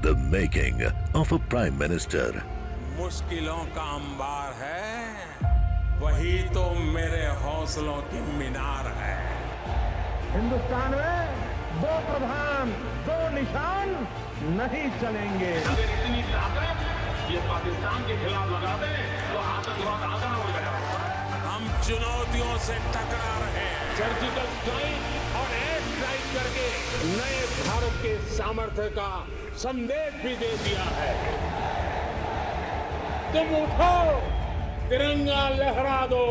The making of a Prime Minister. मुश्किलों का अंबार है, वही तो मेरे हौसलों की मीनार है। हिंदुस्तान में दो प्रधान दो निशान नहीं चलेंगे। अगर इतनी ताकत ये पाकिस्तान के खिलाफ लगा दे तो आतंकवाद आधा हो जाएगा। हम चुनौतियों से टकरा रहे हैं। सर्जिकल स्ट्राइक और एयर स्ट्राइक करके नए भारत के सामर्थ्य का संदेश भी दे दिया है। तुम उठो, तिरंगा लहरा दो।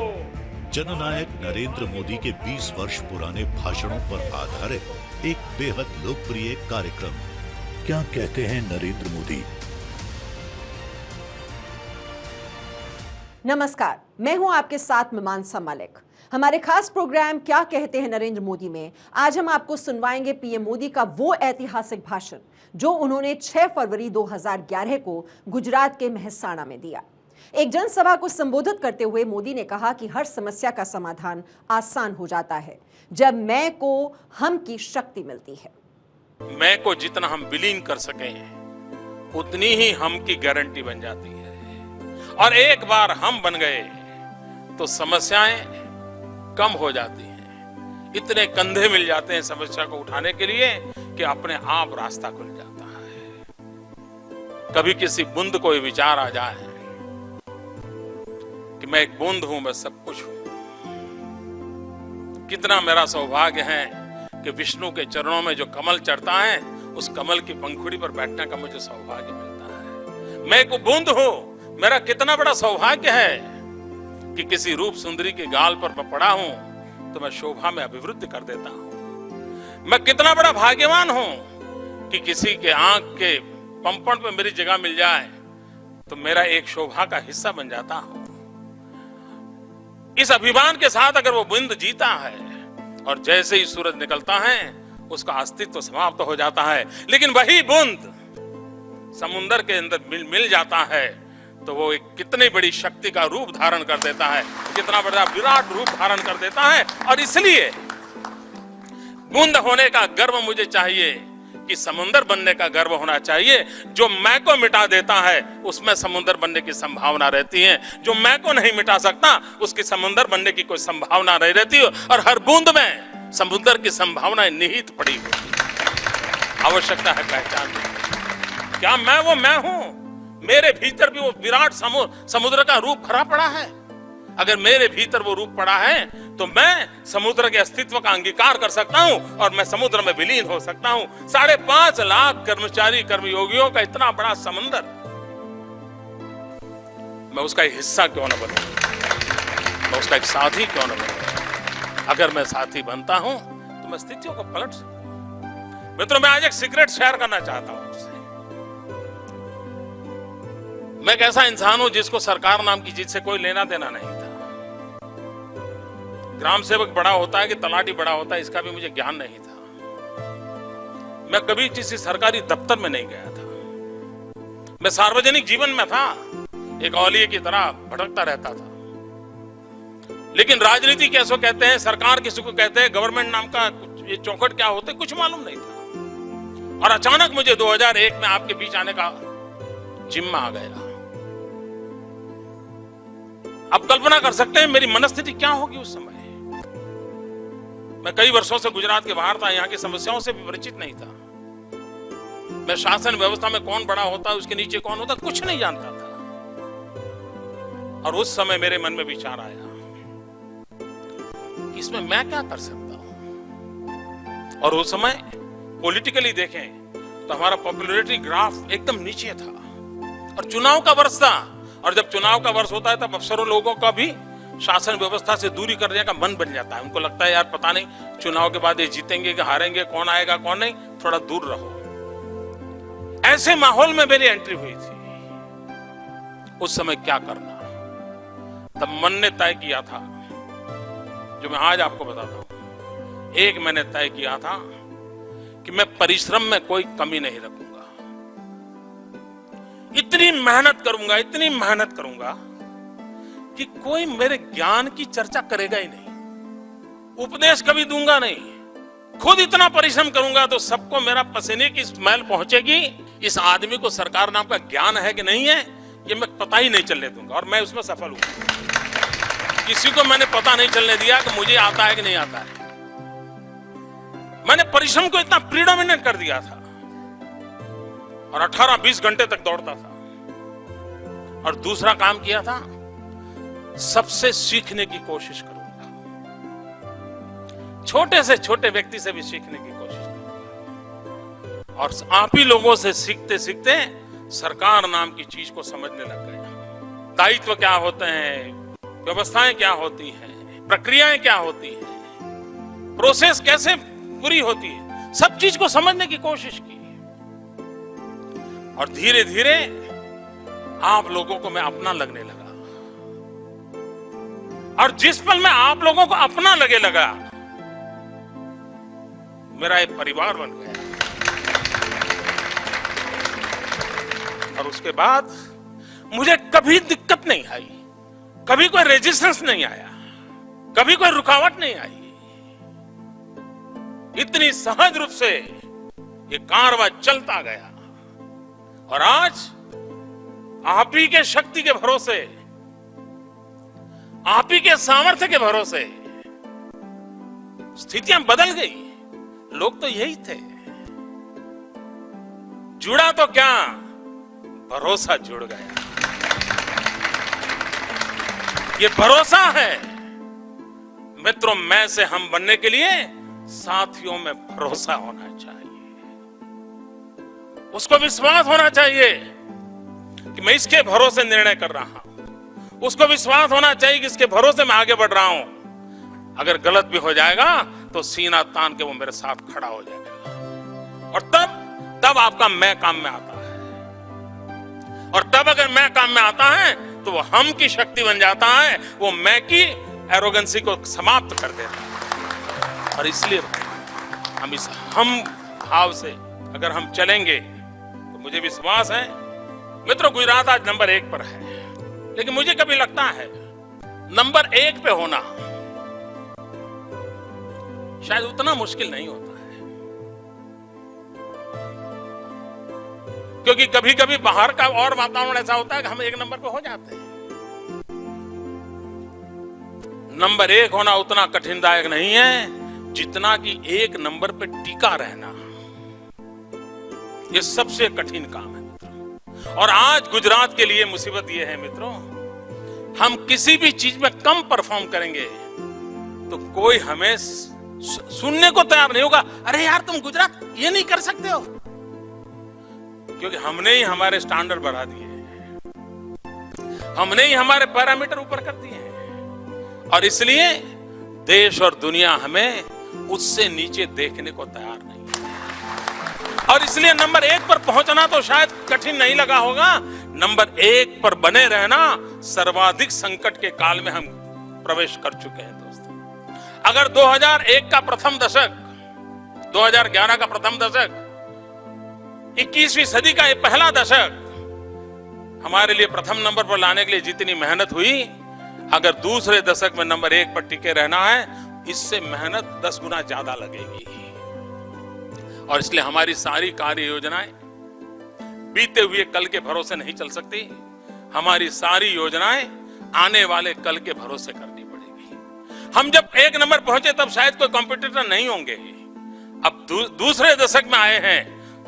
जननायक नरेंद्र मोदी के 20 वर्ष पुराने भाषणों पर आधारित एक बेहद लोकप्रिय कार्यक्रम। क्या कहते हैं नरेंद्र मोदी? नमस्कार, मैं हूं आपके साथ मीमांसा मलिक। हमारे खास प्रोग्राम क्या कहते हैं नरेंद्र मोदी में आज हम आपको सुनवाएंगे पीएम मोदी का वो ऐतिहासिक भाषण जो उन्होंने 6 फरवरी 2011 को गुजरात के मेहसाणा में दिया। एक जनसभा को संबोधित करते हुए मोदी ने कहा कि हर समस्या का समाधान आसान हो जाता है जब मैं को हम की शक्ति मिलती है। मैं को जितना हम विलीन कर सके उतनी ही हम की गारंटी बन जाती है, और एक बार हम बन गए तो समस्याएं कम हो जाती हैं। इतने कंधे मिल जाते हैं समस्या को उठाने के लिए कि अपने आप रास्ता खुल जाता है। कभी किसी बूंद को विचार आ जाए कि मैं एक बूंद हूं, मैं सब कुछ हूं। कितना मेरा सौभाग्य है कि विष्णु के चरणों में जो कमल चढ़ता है उस कमल की पंखुड़ी पर बैठने का मुझे सौभाग्य मिलता है। मैं एक बूंद हूं। मेरा कितना बड़ा सौभाग्य है कि किसी रूप सुंदरी के गाल पर मैं पड़ा हूं तो मैं शोभा में अभिवृद्धि कर देता हूं। मैं कितना बड़ा भाग्यवान हूं कि किसी के आंख के पंपण पे मेरी जगह मिल जाए तो मेरा एक शोभा का हिस्सा बन जाता हूं। इस अभिमान के साथ अगर वो बूंद जीता है और जैसे ही सूरज निकलता है उसका अस्तित्व समाप्त हो जाता है, लेकिन वही बूंद समुद्र के अंदर मिल जाता है तो वो एक कितनी बड़ी शक्ति का रूप धारण कर देता है, कितना बड़ा विराट रूप धारण कर देता है। और इसलिए बूंद होने का गर्व मुझे चाहिए कि समुद्र बनने का गर्व होना चाहिए। जो मैं को मिटा देता है उसमें समुद्र बनने की संभावना रहती है, जो मैं को नहीं मिटा सकता उसकी समुद्र बनने की कोई संभावना नहीं रहती। और हर बूंद में समुद्र की संभावनाएं निहित पड़ी होती है। आवश्यकता है पहचान। क्या मैं वो मैं हूं? मेरे भीतर भी वो विराट समुद्र का रूप भरा पड़ा है। अगर मेरे भीतर वो रूप पड़ा है तो मैं समुद्र के अस्तित्व का अंगीकार कर सकता हूं और मैं समुद्र में विलीन हो सकता हूं। 5.5 लाख कर्मचारी कर्मयोगियों का इतना बड़ा समुद्र, मैं उसका एक हिस्सा क्यों न बनूं? मैं उसका एक साथी क्यों न बनूं? अगर मैं साथी बनता हूं तो मैं स्थितियों को पलट सकता। मित्रों, मैं आज एक सीक्रेट शेयर करना चाहता हूं आपसे। मैं एक ऐसा इंसान हूं जिसको सरकार नाम की चीज से कोई लेना देना नहीं था। ग्राम सेवक बड़ा होता है कि तलाटी बड़ा होता है इसका भी मुझे ज्ञान नहीं था। मैं कभी किसी सरकारी दफ्तर में नहीं गया था। मैं सार्वजनिक जीवन में था, एक औलिये की तरह भटकता रहता था। लेकिन राजनीति कैसो कहते हैं, सरकार किसी को कहते हैं, गवर्नमेंट नाम का ये चौखट क्या होते कुछ मालूम नहीं था। और अचानक मुझे 2001 में आपके बीच आने का जिम्मा आ गया। अब कल्पना कर सकते हैं मेरी मनस्थिति क्या होगी उस समय। मैं कई वर्षों से गुजरात के बाहर था, यहाँ की समस्याओं से भी परिचित नहीं था। मैं शासन व्यवस्था में कौन बड़ा होता है, उसके नीचे कौन होता, कुछ नहीं जानता था। और उस समय मेरे मन में विचार आया कि इसमें मैं क्या कर सकता हूं। और उस समय पॉलिटिकली देखें तो हमारा पॉपुलैरिटी ग्राफ एकदम नीचे था और चुनाव का वर्ष था। और जब चुनाव का वर्ष होता है तब अफसरों लोगों का भी शासन व्यवस्था से दूरी करने का मन बन जाता है। उनको लगता है यार पता नहीं चुनाव के बाद ये जीतेंगे कि हारेंगे, कौन आएगा कौन नहीं, थोड़ा दूर रहो। ऐसे माहौल में मेरी एंट्री हुई थी। उस समय क्या करना, तब मन ने तय किया था जो मैं आज आपको बताता हूं। एक मैंने तय किया था कि मैं परिश्रम में कोई कमी नहीं रखूंगा। इतनी मेहनत करूंगा कि कोई मेरे ज्ञान की चर्चा करेगा ही नहीं, उपदेश कभी दूंगा नहीं। खुद इतना परिश्रम करूंगा तो सबको मेरा पसीने की स्मेल पहुंचेगी इस आदमी को सरकार नाम का ज्ञान है कि नहीं है, ये मैं पता ही नहीं चलने दूंगा, और मैं उसमें सफल हूं। किसी को मैंने पता नहीं चलने दिया कि मुझे आता है कि नहीं आता है। मैंने परिश्रम को इतना प्रीडोमिनेट कर दिया था और 18-20 घंटे तक दौड़ता था। और दूसरा काम किया था, सबसे सीखने की कोशिश करूंगा, छोटे से छोटे व्यक्ति से भी सीखने की कोशिश करूंगा। और आप ही लोगों से सीखते सीखते सरकार नाम की चीज को समझने लग गया। दायित्व क्या होते हैं, व्यवस्थाएं क्या होती हैं, प्रक्रियाएं क्या होती हैं, प्रोसेस कैसे पूरी होती है, सब चीज को समझने की कोशिश की। और धीरे धीरे आप लोगों को मैं अपना लगने लगा। और जिस पल मैं आप लोगों को अपना लगे लगा, मेरा एक परिवार बन गया। और उसके बाद मुझे कभी दिक्कत नहीं आई, कभी कोई रेजिस्टेंस नहीं आया, कभी कोई रुकावट नहीं आई। इतनी सहज रूप से ये कारवां चलता गया। और आज आप ही के शक्ति के भरोसे, आप ही के सामर्थ्य के भरोसे स्थितियां बदल गई। लोग तो यही थे, जुड़ा तो क्या, भरोसा जुड़ गया। ये भरोसा है मित्रों, मैं से हम बनने के लिए साथियों में भरोसा होना चाहिए, उसको विश्वास होना चाहिए कि मैं इसके भरोसे निर्णय कर रहा हूं, उसको विश्वास होना चाहिए कि इसके भरोसे मैं आगे बढ़ रहा हूं। अगर गलत भी हो जाएगा तो सीना तान के वो मेरे साथ खड़ा हो जाएगा। और तब आपका मैं काम में आता है। और तब अगर मैं काम में आता है तो वो हम की शक्ति बन जाता है, वो मैं की एरोगेंसी को समाप्त कर देता है। और इसलिए हम इस हम भाव से अगर हम चलेंगे तो मुझे विश्वास है मित्रों, गुजरात आज नंबर 1 पर है। लेकिन मुझे कभी लगता है नंबर 1 पे होना शायद उतना मुश्किल नहीं होता है, क्योंकि कभी कभी बाहर का और वातावरण ऐसा होता है कि हम 1 नंबर पे हो जाते हैं। नंबर 1 होना उतना कठिनदायक नहीं है जितना कि 1 नंबर पे टिका रहना, यह सबसे कठिन काम है मित्रों। और आज गुजरात के लिए मुसीबत यह है मित्रों, हम किसी भी चीज में कम परफॉर्म करेंगे तो कोई हमें सुनने को तैयार नहीं होगा। अरे यार तुम गुजरात ये नहीं कर सकते हो, क्योंकि हमने ही हमारे स्टैंडर्ड बढ़ा दिए, हमने ही हमारे पैरामीटर ऊपर कर दिए हैं। और इसलिए देश और दुनिया हमें उससे नीचे देखने को तैयार नहीं है। और इसलिए नंबर 1 पर पहुंचना तो शायद कठिन नहीं लगा होगा, नंबर 1 पर बने रहना सर्वाधिक संकट के काल में हम प्रवेश कर चुके हैं दोस्तों। अगर 2001 का प्रथम दशक, 2011 का प्रथम दशक, 21वीं सदी का ये पहला दशक हमारे लिए प्रथम नंबर पर लाने के लिए जितनी मेहनत हुई, अगर दूसरे दशक में नंबर 1 पर टिके रहना है, इससे मेहनत 10 गुना ज्यादा लगेगी। और इसलिए हमारी सारी कार्य योजनाएं बीते हुए कल के भरोसे नहीं चल सकती। हमारी सारी योजनाएं आने वाले कल के भरोसे करनी पड़ेगी। हम जब 1 नंबर पहुंचे तब शायद कोई कॉम्पिटिटर नहीं होंगे। अब दूसरे दशक में आए हैं,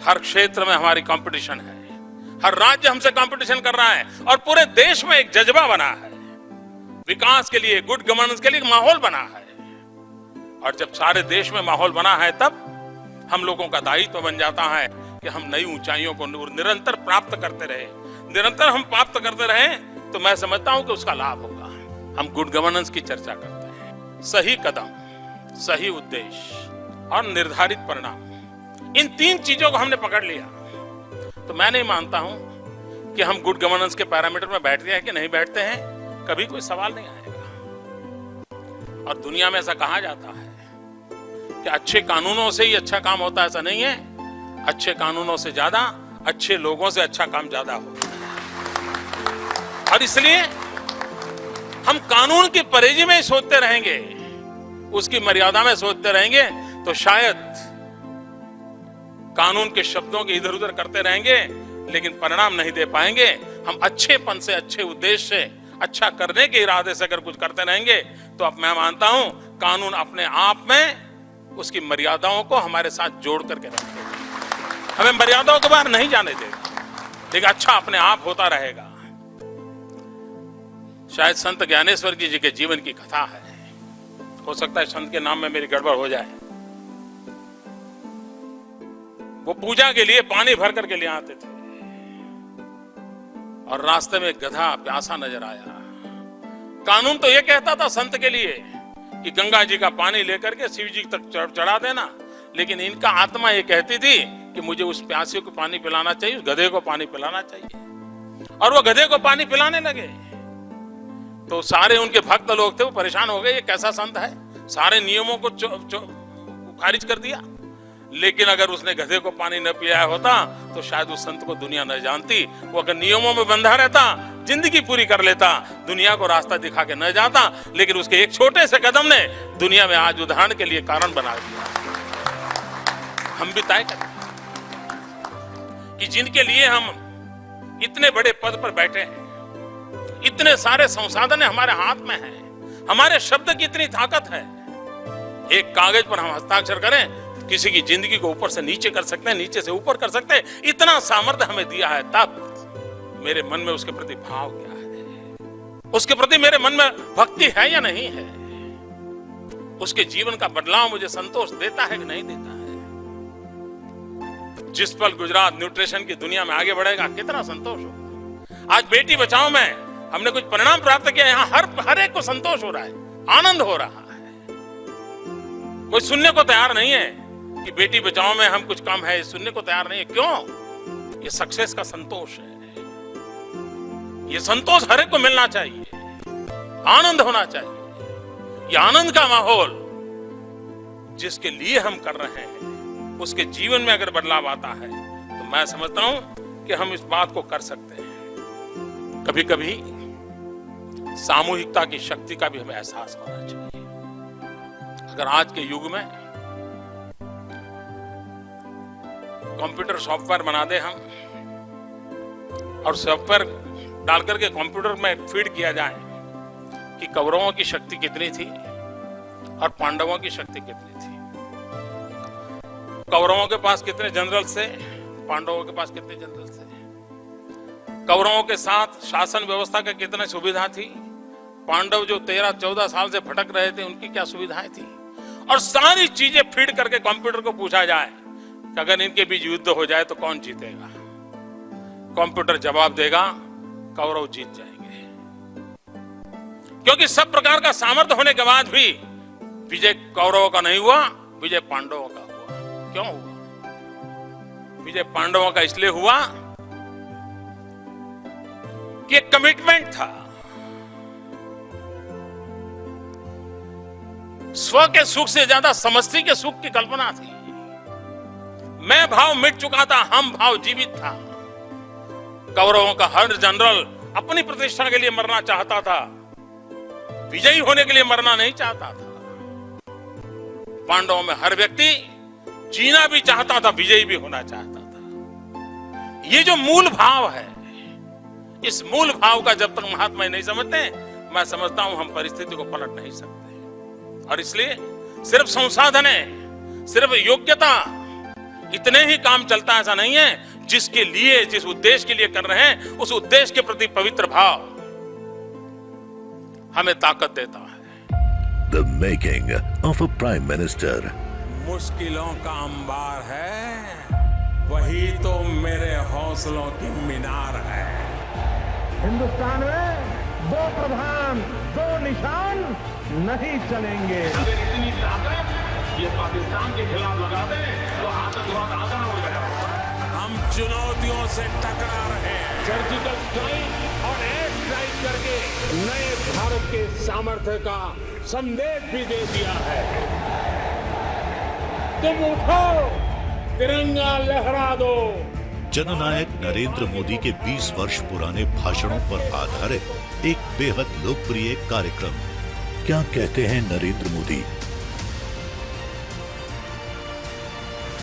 हर क्षेत्र में हमारी कंपटीशन है, हर राज्य हमसे कंपटीशन कर रहा है और पूरे देश में एक जज्बा बना है, विकास के लिए, गुड गवर्नेंस के लिए माहौल बना है। और जब सारे देश में माहौल बना है तब हम लोगों का दायित्व बन जाता है कि हम नई ऊंचाइयों को निरंतर प्राप्त करते रहे, निरंतर हम प्राप्त करते रहे, तो मैं समझता हूं कि उसका लाभ होगा। हम गुड गवर्नेंस की चर्चा करते हैं, सही कदम, सही उद्देश्य और निर्धारित परिणाम, इन 3 चीजों को हमने पकड़ लिया तो मैं नहीं मानता हूं कि हम गुड गवर्नेंस के पैरामीटर में बैठते हैं कि नहीं बैठते हैं, कभी कोई सवाल नहीं आएगा। और दुनिया में ऐसा कहा जाता है कि अच्छे कानूनों से ही अच्छा काम होता है, ऐसा नहीं है। अच्छे कानूनों से ज्यादा अच्छे लोगों से अच्छा काम ज्यादा होता है। और इसलिए हम कानून की परहेजी में ही सोचते रहेंगे, उसकी मर्यादा में सोचते रहेंगे, तो शायद कानून के शब्दों के इधर उधर करते रहेंगे लेकिन परिणाम नहीं दे पाएंगे। हम अच्छेपन से, अच्छे उद्देश्य से, अच्छा करने के इरादे से अगर कुछ करते रहेंगे तो अब मैं मानता हूं कानून अपने आप में उसकी मर्यादाओं को हमारे साथ जोड़ करके रखेगा, हमें मर्यादाओं के बाहर नहीं जाने देगा, लेकिन अच्छा अपने आप होता रहेगा। शायद संत ज्ञानेश्वर जी के जीवन की कथा है, हो सकता है संत के नाम में मेरी गड़बड़ हो जाए। वो पूजा के लिए पानी भर करके ले आते थे और रास्ते में गधा प्यासा नजर आया। कानून तो ये कहता था संत के लिए कि गंगा जी का पानी लेकर के शिव जी तक चढ़ा देना, लेकिन इनका आत्मा ये कहती थी कि मुझे उस प्यासे को पानी पिलाना चाहिए, उस गधे को पानी पिलाना चाहिए। और वो गधे को पानी पिलाने लगे तो सारे उनके भक्त लोग थे वो परेशान हो गए, ये कैसा संत है, सारे नियमों को खारिज कर दिया। लेकिन अगर उसने गधे को पानी न पिलाया होता तो शायद उस संत को दुनिया न जानती। वो अगर नियमों में बंधा रहता, जिंदगी पूरी कर लेता, दुनिया को रास्ता दिखा के न जाता, लेकिन उसके एक छोटे से कदम ने दुनिया में आज उदाहरण के लिए कारण बना दिया। हम भी तय करें कि जिनके लिए हम इतने बड़े पद पर बैठे हैं, इतने सारे संसाधन हमारे हाथ में हैं, हमारे शब्द की इतनी ताकत है, एक कागज पर हम हस्ताक्षर करें किसी की जिंदगी को ऊपर से नीचे कर सकते हैं, नीचे से ऊपर कर सकते हैं, इतना सामर्थ्य हमें दिया है। तब मेरे मन में उसके प्रति भाव क्या है, उसके प्रति मेरे मन में भक्ति है या नहीं है, उसके जीवन का बदलाव मुझे संतोष देता है कि नहीं देता है। जिस पल गुजरात न्यूट्रिशन की दुनिया में आगे बढ़ेगा कितना संतोष होगा। आज बेटी बचाओ में हमने कुछ परिणाम प्राप्त किया, यहां हर एक को संतोष हो रहा है, आनंद हो रहा है। कोई सुनने को तैयार नहीं है कि बेटी बचाओ में हम कुछ कम है, सुनने को तैयार नहीं है। क्यों? ये सक्सेस का संतोष है। ये संतोष हर एक को मिलना चाहिए, आनंद होना चाहिए। ये आनंद का माहौल जिसके लिए हम कर रहे हैं उसके जीवन में अगर बदलाव आता है तो मैं समझता हूं कि हम इस बात को कर सकते हैं। कभी कभी सामूहिकता की शक्ति का भी हमें एहसास होना चाहिए। अगर आज के युग में कंप्यूटर सॉफ्टवेयर बना दे हम और सॉफ्टवेयर डाल करके कंप्यूटर में फीड किया जाए कि कौरवों की शक्ति कितनी थी और पांडवों की शक्ति कितनी थी, कौरवों के पास कितने जनरल थे, पांडवों के पास कितने जनरल थे, कौरवों के साथ शासन व्यवस्था की कितनी सुविधा थी, पांडव जो 13-14 साल से भटक रहे थे उनकी क्या सुविधाएं थी, और सारी चीजें फीड करके कंप्यूटर को पूछा जाए कि अगर इनके बीच युद्ध हो जाए तो कौन जीतेगा। कंप्यूटर जवाब देगा कौरव जीत जाएंगे, क्योंकि सब प्रकार का सामर्थ्य होने के बाद भी विजय कौरवों का नहीं हुआ, विजय पांडवों का हुआ। क्यों हुआ? विजय पांडवों का इसलिए हुआ कि एक कमिटमेंट था, स्व के सुख से ज्यादा समष्टि के सुख की कल्पना थी। मैं भाव मिट चुका था, हम भाव जीवित था। कौरवों का हर जनरल अपनी प्रतिष्ठा के लिए मरना चाहता था, विजयी होने के लिए मरना नहीं चाहता था। पांडवों में हर व्यक्ति जीना भी चाहता था, विजयी भी होना चाहता था। ये जो मूल भाव है, इस मूल भाव का जब तक महात्मा नहीं समझते, मैं समझता हूं हम परिस्थिति को पलट नहीं सकते। और इसलिए सिर्फ संसाधन है, सिर्फ योग्यता, इतने ही काम चलता ऐसा नहीं है। जिसके लिए, जिस उद्देश्य के लिए कर रहे हैं, उस उद्देश्य के प्रति पवित्र भाव हमें ताकत देता है। The making of a prime minister. मुश्किलों का अंबार है, वही तो मेरे हौसलों की मीनार है। हिंदुस्तान में 2 प्रधान 2 निशान नहीं चलेंगे। अगर इतनी ताकत ये पाकिस्तान के खिलाफ लगा दे तो आतंकवाद आधा हो गया। हम चुनौतियों से टकरा रहे हैं। सर्जिकल स्ट्राइक और एयर स्ट्राइक करके नए भारत के सामर्थ्य का संदेश भी दे दिया है। तुम उठो, तिरंगा लहरा दो। जननायक नरेंद्र मोदी के 20 वर्ष पुराने भाषणों पर आधारित एक बेहद लोकप्रिय कार्यक्रम क्या कहते हैं नरेंद्र मोदी।